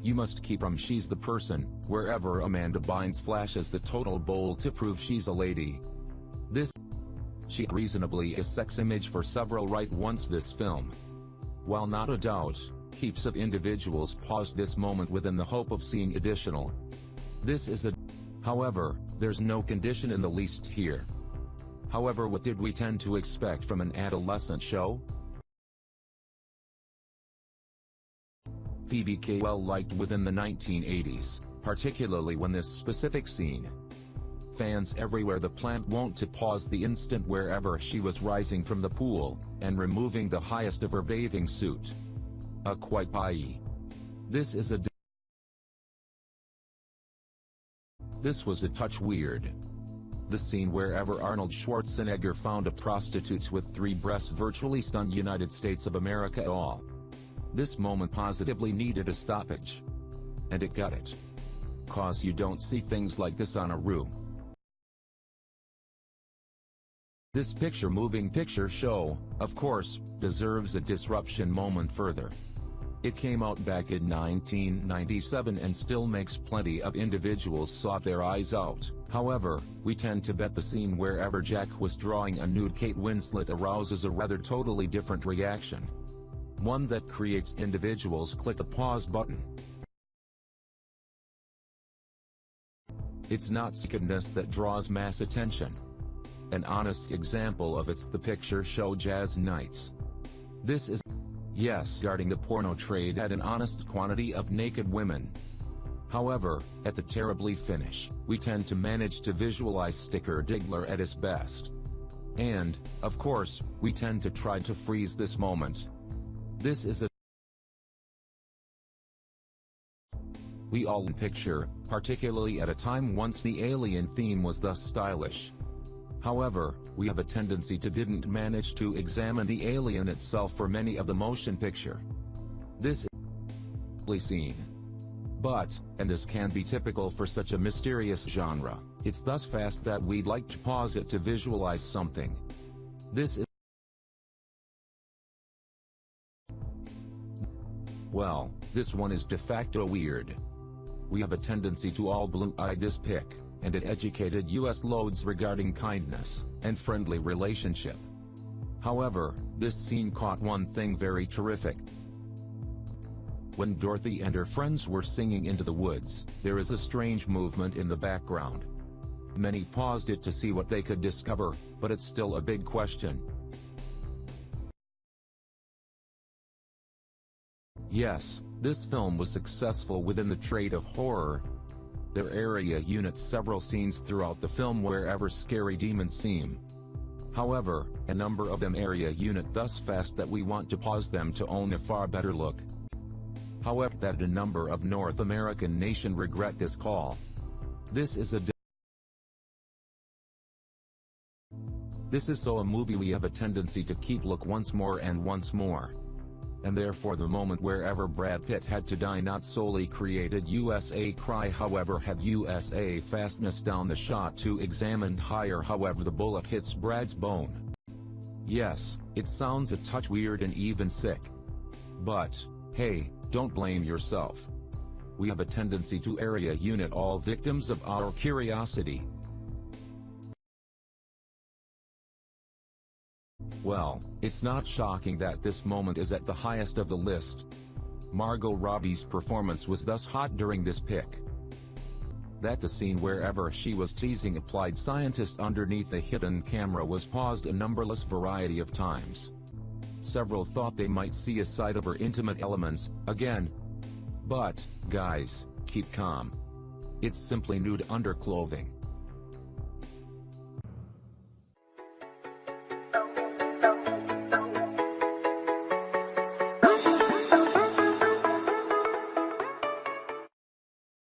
You must keep from she's the person, wherever Amanda Bynes flashes the total bowl to prove she's a lady. This she reasonably a sex image for several right once this film, while not a doubt, heaps of individuals paused this moment within the hope of seeing additional. This is a however, there's no condition in the least here. However, what did we tend to expect from an adolescent show? PBK well liked within the 1980s, particularly when this specific scene. Fans everywhere the plant won't to pause the instant wherever she was rising from the pool, and removing the highest of her bathing suit. Quite pie. This was a touch weird. The scene wherever Arnold Schwarzenegger found a prostitute with 3 breasts virtually stunned United States of America all. This moment positively needed a stoppage. And it got it. 'Cause you don't see things like this on a roo. This moving picture show, of course, deserves a disruption moment further. It came out back in 1997 and still makes plenty of individuals sob their eyes out. However, we tend to bet the scene wherever Jack was drawing a nude Kate Winslet arouses a rather totally different reaction. One that creates individuals click the pause button. It's not sickedness that draws mass attention. An honest example of it's the picture show Jazz Nights. This is, yes, guarding the porno trade at an honest quantity of naked women. However, at the terribly finish, we tend to manage to visualize Sticker Diggler at his best. And, of course, we tend to try to freeze this moment. This is a we all picture, particularly at a time once the alien theme was thus stylish. However, we have a tendency to didn't manage to examine the alien itself for many of the motion picture. This is seen. But, and this can be typical for such a mysterious genre, it's thus fast that we'd like to pause it to visualize something. This is well, this one is de facto weird. We have a tendency to all blue-eye this pic, and it educated us loads regarding kindness and friendly relationship. However, this scene caught one thing very terrific. When Dorothy and her friends were singing Into the Woods, there is a strange movement in the background. Many paused it to see what they could discover, but it's still a big question. Yes, this film was successful within the trade of horror. Their area units several scenes throughout the film wherever scary demons seem. However, a number of them area unit thus fast that we want to pause them to own a far better look. However, that a number of North American nation regret this call. This is so a movie we have a tendency to keep look once more and once more. And therefore the moment wherever Brad Pitt had to die not solely created USA cry, however have USA fastness down the shot to examine higher, however the bullet hits Brad's bone. Yes, it sounds a touch weird and even sick. But, hey, don't blame yourself. We have a tendency to area unit all victims of our curiosity. Well, it's not shocking that this moment is at the highest of the list. Margot Robbie's performance was thus hot during this pic. That the scene wherever she was teasing applied scientist underneath a hidden camera was paused a numberless variety of times. Several thought they might see a side of her intimate elements, again. But, guys, keep calm. It's simply nude underclothing.